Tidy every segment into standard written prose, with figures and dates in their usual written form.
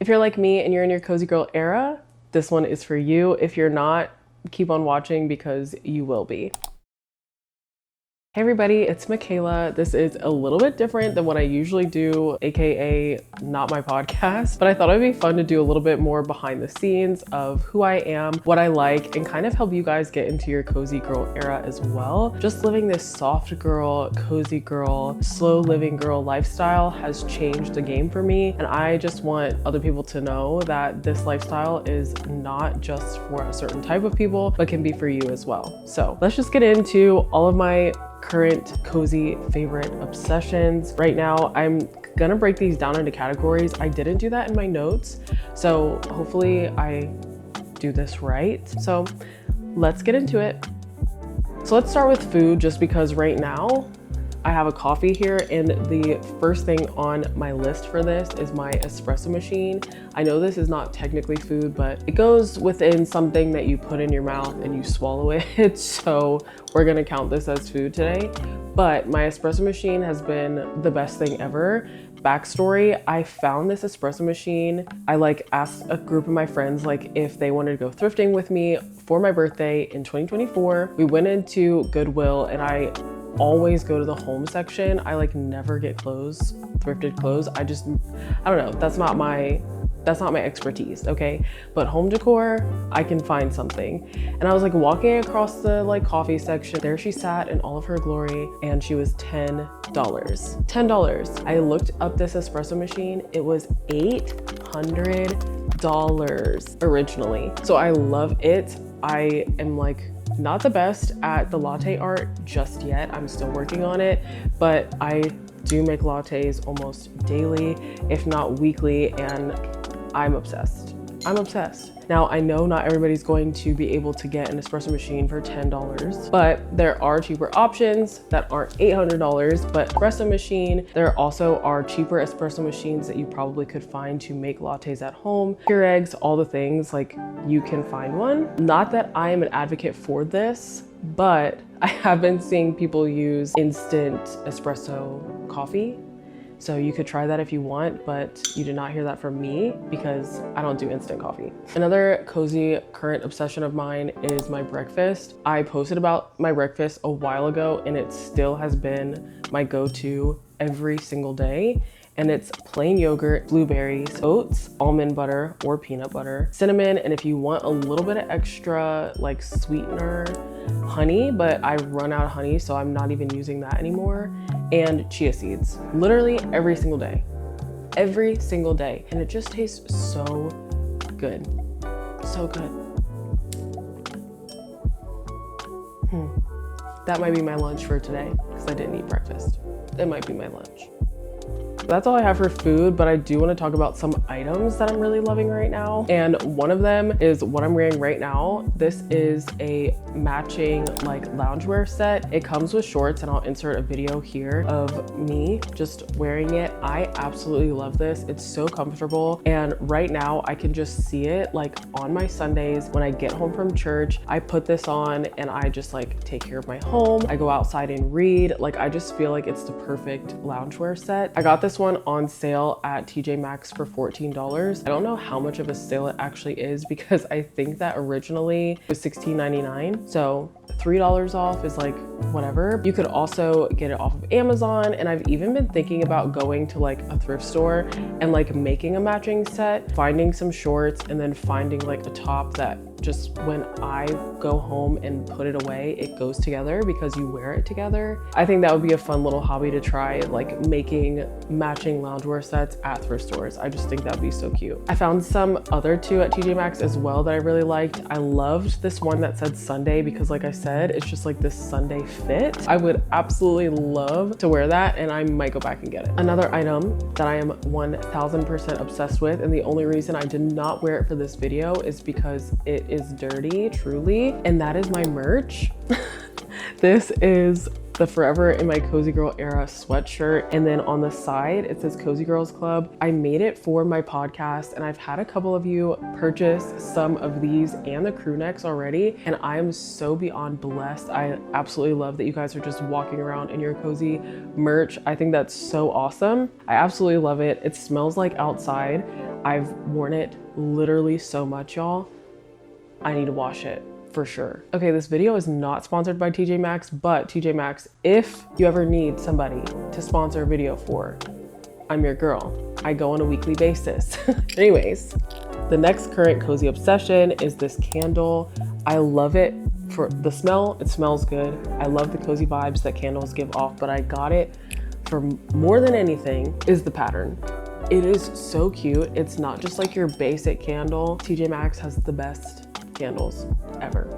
If you're like me and you're in your cozy girl era, this one is for you. If you're not, keep on watching because you will be. Hey everybody, it's Michaela. This is a little bit different than what I usually do, aka not my podcast, but I thought it'd be fun to do a little bit more behind the scenes of who I am, what I like, and kind of help you guys get into your cozy girl era as well. Just living this soft girl, cozy girl, slow living girl lifestyle has changed the game for me, and I just want other people to know that this lifestyle is not just for a certain type of people, but can be for you as well. So let's just get into all of my current cozy favorite obsessions. Right now, I'm gonna break these down into categories. I didn't do that in my notes, so hopefully I do this right. So let's get into it. So let's start with food, just because right now I have a coffee here, and the first thing on my list for this is my espresso machine. I know this is not technically food, but it goes within something that you put in your mouth and you swallow it. So we're gonna count this as food today. But my espresso machine has been the best thing ever. Backstory, I found this espresso machine. I asked a group of my friends if they wanted to go thrifting with me for my birthday in 2024. We went into Goodwill, and I always go to the home section. I never get clothes, thrifted clothes. I don't know, that's not my expertise, okay? But home decor, I can find something. And I was walking across the coffee section. There she sat in all of her glory, and she was $10. $10. I looked up this espresso machine. It was $800 originally. So I love it. I am not the best at the latte art just yet. I'm still working on it, but I do make lattes almost daily, if not weekly, and I'm obsessed. I'm obsessed. Now, I know not everybody's going to be able to get an espresso machine for $10, but there are cheaper options that aren't $800, but espresso machine, there also are cheaper espresso machines that you probably could find to make lattes at home. Keurigs, all the things, you can find one. Not that I am an advocate for this, but I have been seeing people use instant espresso coffee. So you could try that if you want, but you did not hear that from me because I don't do instant coffee. Another cozy current obsession of mine is my breakfast. I posted about my breakfast a while ago, and it still has been my go-to every single day. And it's plain yogurt, blueberries, oats, almond butter or peanut butter, cinnamon, and if you want a little bit of extra sweetener, honey, but I run out of honey, so I'm not even using that anymore, and chia seeds. Literally every single day. Every single day. And it just tastes so good. So good. That might be my lunch for today because I didn't eat breakfast. It might be my lunch. That's all I have for food, but I do want to talk about some items that I'm really loving right now. And one of them is what I'm wearing right now. This is a matching loungewear set. It comes with shorts, and I'll insert a video here of me just wearing it. I absolutely love this. It's so comfortable. And right now I can just see it on my Sundays when I get home from church. I put this on and I just take care of my home. I go outside and read. I just feel it's the perfect loungewear set. I got this one on sale at TJ Maxx for $14. I don't know how much of a sale it actually is because I think that originally it was $16.99. So $3 off is whatever. You could also get it off of Amazon, and I've even been thinking about going to a thrift store and making a matching set, finding some shorts, and then finding a top that just when I go home and put it away, it goes together because you wear it together. I think that would be a fun little hobby to try, making matching loungewear sets at thrift stores. I just think that'd be so cute. I found some other two at TJ Maxx as well that I really liked. I loved this one that said Sunday because like I said, it's just this Sunday fit. I would absolutely love to wear that, and I might go back and get it. Another item that I am 1000% obsessed with, and the only reason I did not wear it for this video is because it is dirty, truly, and that is my merch. This is the Forever in My Cozy Girl Era sweatshirt, and then on the side it says Cozy Girls Club. I made it for my podcast, and I've had a couple of you purchase some of these and the crew necks already, and I am so beyond blessed. I absolutely love that you guys are just walking around in your cozy merch. I think that's so awesome. I absolutely love it. It smells like outside. I've worn it literally so much, y'all. I need to wash it for sure. Okay, this video is not sponsored by TJ Maxx, but TJ Maxx, if you ever need somebody to sponsor a video for, I'm your girl. I go on a weekly basis. Anyways, the next current cozy obsession is this candle. I love it for the smell. It smells good. I love the cozy vibes that candles give off, but I got it for more than anything is the pattern. It is so cute. It's not just like your basic candle. TJ Maxx has the best candles ever,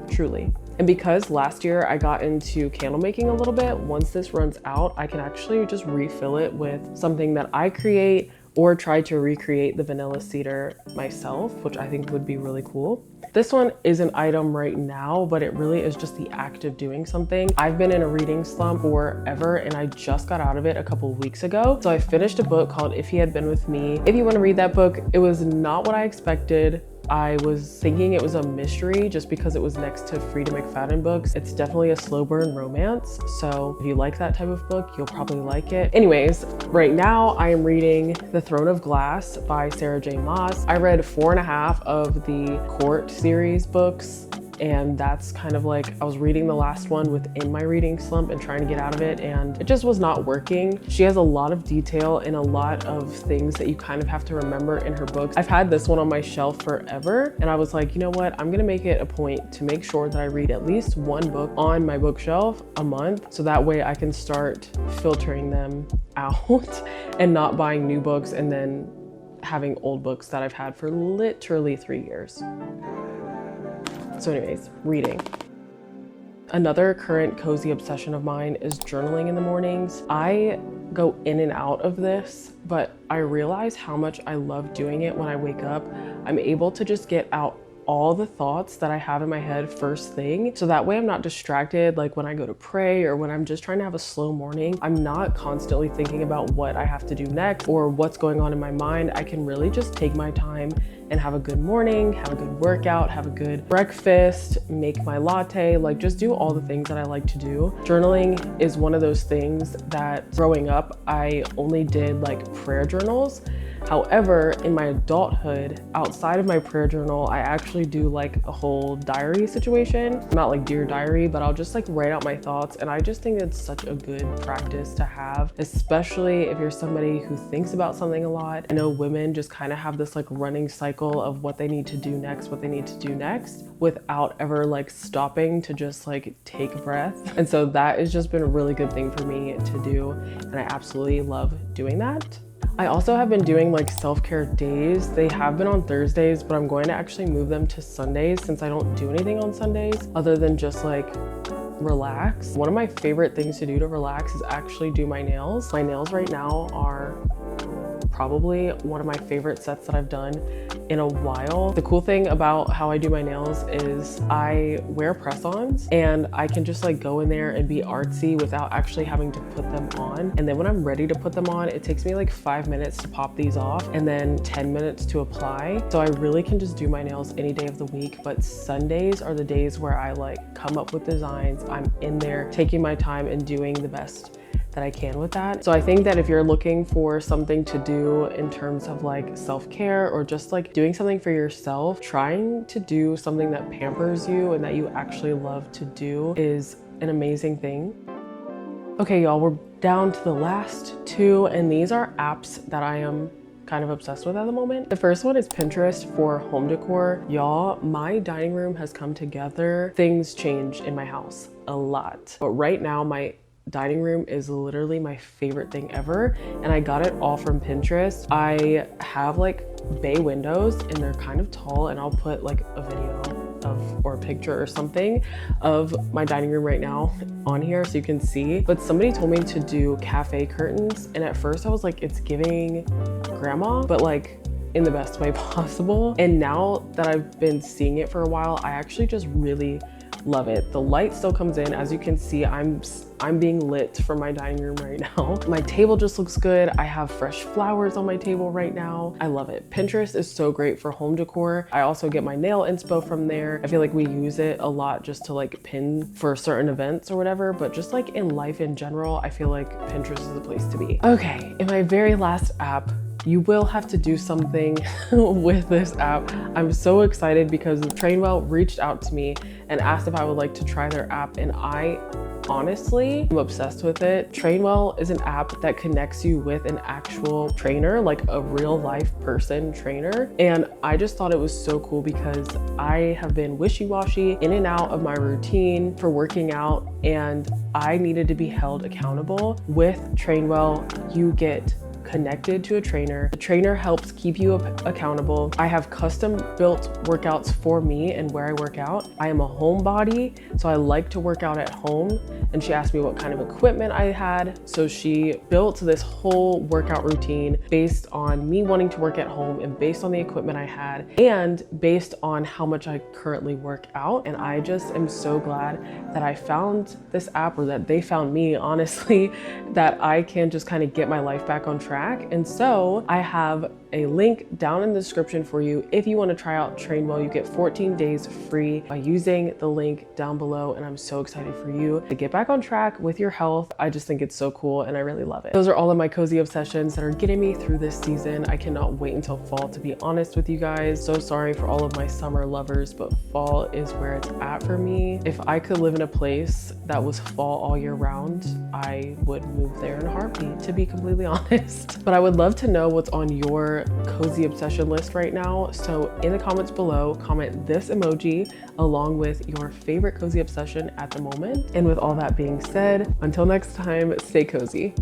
truly. And because last year I got into candle making a little bit, once this runs out, I can actually just refill it with something that I create or try to recreate the vanilla cedar myself, which I think would be really cool. This one is an item right now, but it really is just the act of doing something. I've been in a reading slump forever, and I just got out of it a couple of weeks ago. So I finished a book called If He Had Been With Me. If you want to read that book, it was not what I expected. I was thinking it was a mystery just because it was next to Frida McFadden books. It's definitely a slow burn romance. So if you like that type of book, you'll probably like it. Anyways, right now I am reading The Throne of Glass by Sarah J. Maas. I read 4.5 of the Court series books, and that's kind of like, I was reading the last one within my reading slump and trying to get out of it, and it just was not working. She has a lot of detail and a lot of things that you kind of have to remember in her books. I've had this one on my shelf forever, and I was like, you know what? I'm gonna make it a point to make sure that I read at least one book on my bookshelf a month, so that way I can start filtering them out and not buying new books and then having old books that I've had for literally 3 years. So anyways, reading. Another current cozy obsession of mine is journaling in the mornings. I go in and out of this, but I realize how much I love doing it when I wake up. I'm able to just get out all the thoughts that I have in my head first thing. So that way I'm not distracted, like when I go to pray or when I'm just trying to have a slow morning. I'm not constantly thinking about what I have to do next or what's going on in my mind. I can really just take my time and have a good morning, have a good workout, have a good breakfast, make my latte, like just do all the things that I like to do. Journaling is one of those things that growing up, I only did like prayer journals. However, in my adulthood, outside of my prayer journal, I actually do like a whole diary situation. Not like Dear Diary, but I'll just like write out my thoughts. And I just think it's such a good practice to have, especially if you're somebody who thinks about something a lot. I know women just kind of have this like running cycle of what they need to do next, without ever like stopping to just like take a breath. And so that has just been a really good thing for me to do. And I absolutely love doing that. I also have been doing like self-care days. They have been on Thursdays, but I'm going to actually move them to Sundays since I don't do anything on Sundays other than just like relax. One of my favorite things to do to relax is actually do my nails. My nails right now are probably one of my favorite sets that I've done in a while. The cool thing about how I do my nails is I wear press-ons and I can just like go in there and be artsy without actually having to put them on. And then when I'm ready to put them on, it takes me like 5 minutes to pop these off and then 10 minutes to apply. So I really can just do my nails any day of the week, but Sundays are the days where I like come up with designs. I'm in there taking my time and doing the best that I can with that. So I think that if you're looking for something to do in terms of like self-care or just like doing something for yourself, trying to do something that pampers you and that you actually love to do is an amazing thing. Okay, y'all, we're down to the last two, and these are apps that I am kind of obsessed with at the moment. The first one is Pinterest for home decor. Y'all, my dining room has come together. Things change in my house a lot, but right now my dining room is literally my favorite thing ever, and I got it all from Pinterest. I have like bay windows and they're kind of tall, and I'll put like a video of or a picture or something of my dining room right now on here so you can see. But somebody told me to do cafe curtains, and at first I was like, it's giving grandma, but like in the best way possible. And now that I've been seeing it for a while, I actually just really love it. The light still comes in. As you can see, I'm being lit from my dining room right now. My table just looks good. I have fresh flowers on my table right now. I love it. Pinterest is so great for home decor. I also get my nail inspo from there. I feel like we use it a lot just to like pin for certain events or whatever, but just like in life in general, I feel like Pinterest is the place to be. Okay, in my very last app, you will have to do something with this app. I'm so excited because Trainwell reached out to me and asked if I would like to try their app, and I honestly am obsessed with it. Trainwell is an app that connects you with an actual trainer, like a real life person trainer. And I just thought it was so cool because I have been wishy-washy in and out of my routine for working out, and I needed to be held accountable. With Trainwell, you get connected to a trainer. The trainer helps keep you accountable. I have custom built workouts for me and where I work out. I am a homebody, so I like to work out at home. And she asked me what kind of equipment I had. So she built this whole workout routine based on me wanting to work at home and based on the equipment I had and based on how much I currently work out. And I just am so glad that I found this app, or that they found me, honestly, that I can just kind of get my life back on track. And so I have a link down in the description for you. If you want to try out Trainwell, you get 14 days free by using the link down below. And I'm so excited for you to get back on track with your health. I just think it's so cool and I really love it. Those are all of my cozy obsessions that are getting me through this season. I cannot wait until fall, to be honest with you guys. So sorry for all of my summer lovers, but fall is where it's at for me. If I could live in a place that was fall all year round, I would move there in a heartbeat, to be completely honest. But I would love to know what's on your cozy obsession list right now. So in the comments below, comment this emoji along with your favorite cozy obsession at the moment. And with all that being said, until next time, stay cozy.